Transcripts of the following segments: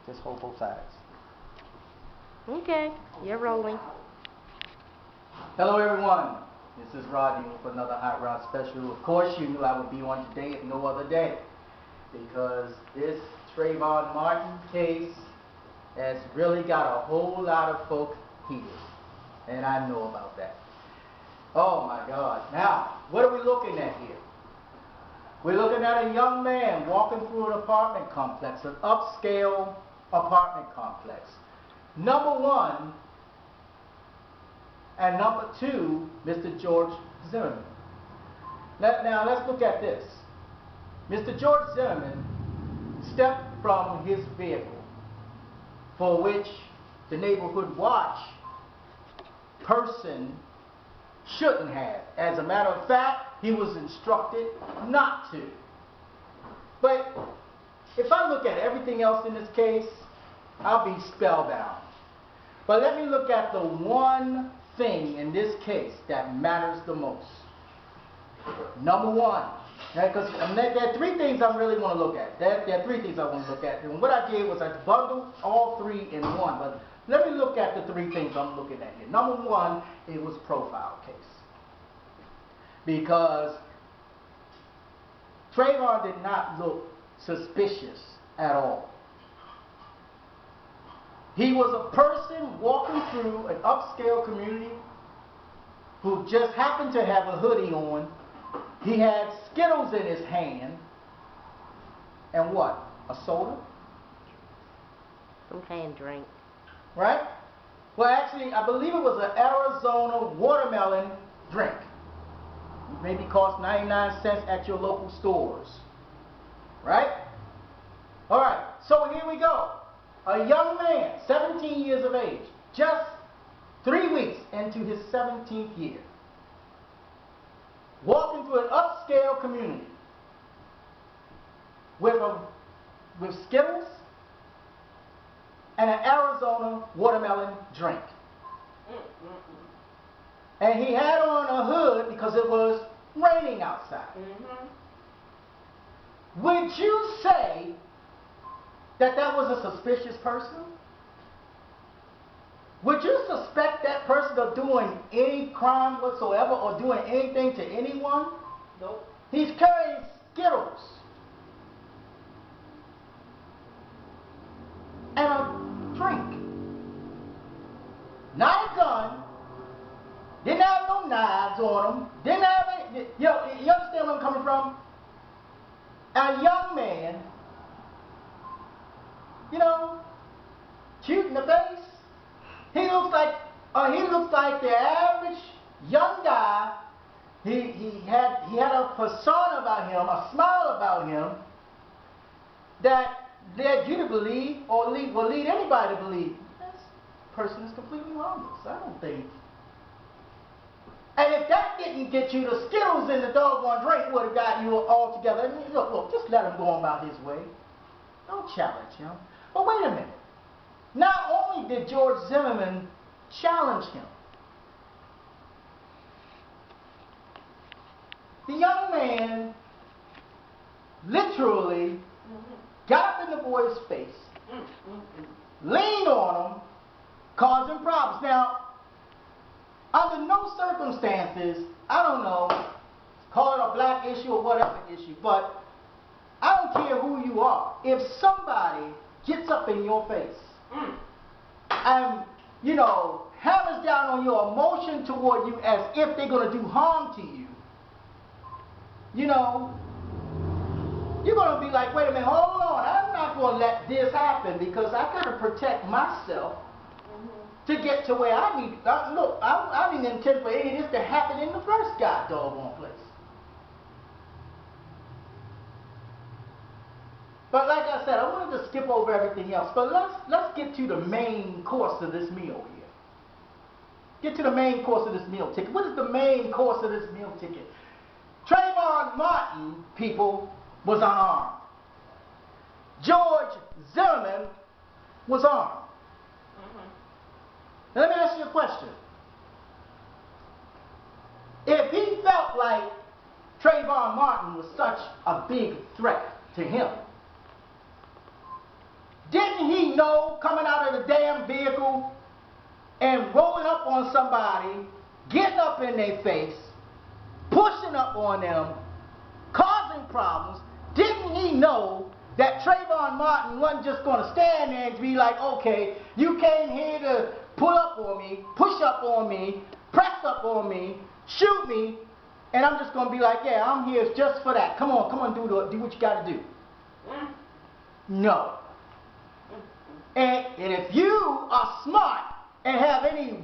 Just hold both sides. Okay, you're rolling. Hello everyone, this is Rodney with another Hot Rod special. Of course you knew I would be on today if no other day, because this Trayvon Martin case has really got a whole lot of folk heated, and I know about that. Oh my God. Now, what are we looking at here? We're looking at a young man walking through an apartment complex, an upscale apartment complex. Number one, and number two, Mr. George Zimmerman. Now let's look at this. Mr. George Zimmerman stepped from his vehicle, for which the neighborhood watch person shouldn't have. As a matter of fact, he was instructed not to. But if I look at everything else in this case, I'll be spellbound. But let me look at the one thing in this case that matters the most. Number one, because there are three things I really want to look at. There are three things I want to look at. And what I did was I bundled all three in one. But let me look at the three things I'm looking at here. Number one, it was profile case. Because Trayvon did not look suspicious at all. He was a person walking through an upscale community who just happened to have a hoodie on. He had Skittles in his hand. And what? A soda? Some kind of drink. Right? Well, actually, I believe it was an Arizona watermelon drink. Maybe cost 99 cents at your local stores. Right? All right, so here we go. A young man, 17 years of age, just 3 weeks into his 17th year, walking through an upscale community with Skittles and an Arizona watermelon drink. And he had on a hood because it was raining outside. Would you say that that was a suspicious person? Would you suspect that person of doing any crime whatsoever or doing anything to anyone? Nope. He's carrying Skittles and a drink. Not a gun. Didn't have no knives on him. Didn't have any, you understand where I'm coming from? A young man, cute in the face. He looks like the average young guy. He had a persona about him, a smile about him, that led you to believe, or will lead anybody to believe, this person is completely harmless. I don't think. And if that didn't get you, the Skittles in the doggone drink would have got you all together. Look, just let him go on about his way. Don't challenge him. But wait a minute. Not only did George Zimmerman challenge him, the young man literally got up in the boy's face, leaned on him, causing problems. Now, under no circumstances, I don't know, call it a black issue or whatever issue, but I don't care who you are. If somebody gets up in your face and, hammers down on your emotion toward you as if they're going to do harm to you, you're going to be like, wait a minute, hold on, I'm not going to let this happen because I got to protect myself to get to where I need. Look, I didn't intend for any of this to happen in the first doggone place. But like I said, I wanted to skip over everything else. But let's get to the main course of this meal here. Get to the main course of this meal ticket. What is the main course of this meal ticket? Trayvon Martin, people, was unarmed. George Zimmerman was armed. Now let me ask you a question. If he felt like Trayvon Martin was such a big threat to him, Didn't he know coming out of the damn vehicle and rolling up on somebody, getting up in their face, pushing up on them, causing problems? Didn't he know that Trayvon Martin wasn't just going to stand there and be like, okay, you came here to pull up on me, push up on me, press up on me, shoot me, and I'm just going to be like, yeah, I'm here just for that. Come on, do what you got to do. No. And if you are smart and have any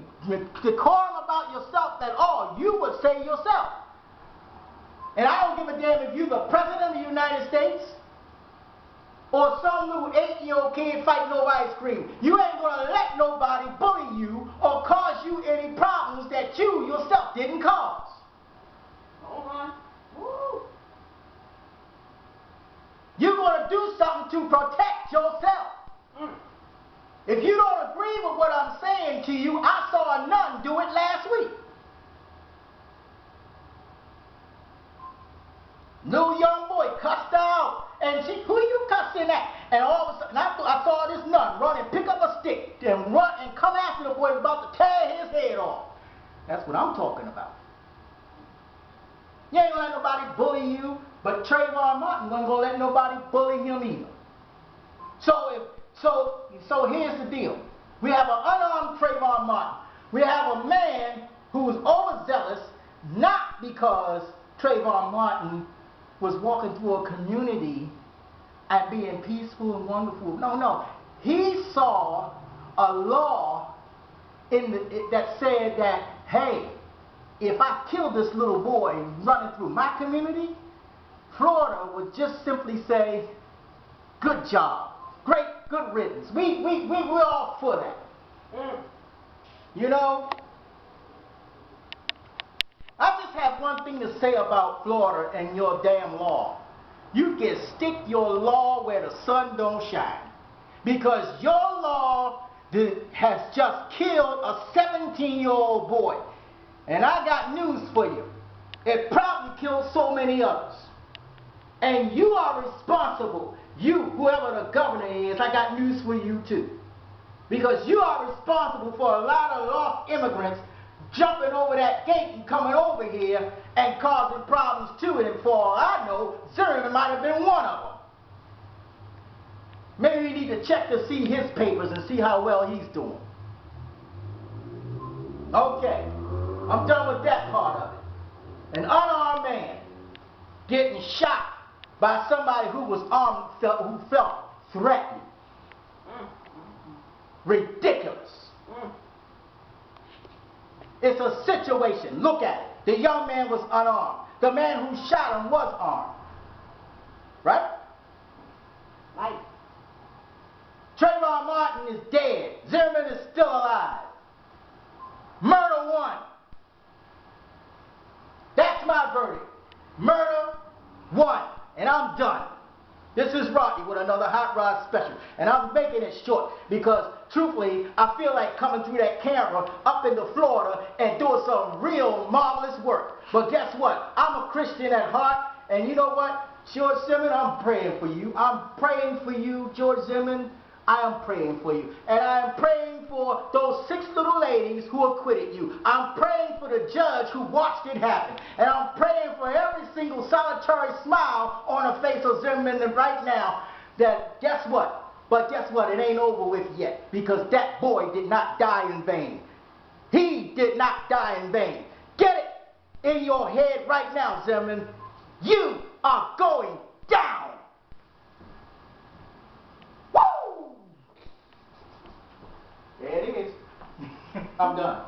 decorum about yourself at all, you would say yourself. And I don't give a damn if you're the President of the United States or some little 8-year-old kid fighting over ice cream. You ain't going to let nobody bully you or cause you any problems that you yourself didn't cause. Hold on. Woo. You're going to do something to protect yourself. If you don't agree with what I'm saying to you, I saw a nun do it last week. Little young boy cussed her out. And she, who you cussing at? And all of a sudden, I saw this nun run and pick up a stick and run and come after the boy about to tear his head off. That's what I'm talking about. You ain't gonna let nobody bully you, but Trayvon Martin wasn't gonna let nobody bully him either. So here's the deal. We have an unarmed Trayvon Martin. We have a man who's overzealous, not because Trayvon Martin was walking through a community and being peaceful and wonderful. No. He saw a law that said that, hey, if I kill this little boy running through my community, Florida would just simply say, good job. Great, good riddance. We're all for that. You know, I just have one thing to say about Florida and your damn law. You can stick your law where the sun don't shine. Because your law has just killed a 17-year-old boy. And I got news for you. It probably killed so many others. And you are responsible. You, whoever the governor is, I got news for you too. Because you are responsible for a lot of lost immigrants jumping over that gate and coming over here and causing problems too. And for all I know, Zimmerman might have been one of them. Maybe we need to check to see his papers and see how well he's doing. Okay, I'm done with that part of it. An unarmed man getting shot by somebody who was armed, who felt threatened. Ridiculous. It's a situation. Look at it. The young man was unarmed. The man who shot him was armed. Right? Right. Trayvon Martin is dead. Zimmerman is still alive. Murder won. That's my verdict. Murder won. And I'm done. This is Rodney with another Hot Rod special. And I'm making it short because, truthfully, I feel like coming through that camera up into Florida and doing some real marvelous work. But guess what? I'm a Christian at heart. And you know what? George Zimmerman, I'm praying for you. I'm praying for you, George Zimmerman. I am praying for you. And I am praying for those 6 little ladies who acquitted you. I'm praying for the judge who watched it happen. And I'm praying for every single solitary smile on the face of Zimmerman right now. That, guess what? But guess what? It ain't over with yet. Because that boy did not die in vain. He did not die in vain. Get it in your head right now, Zimmerman. You are going down. There it is. I'm done.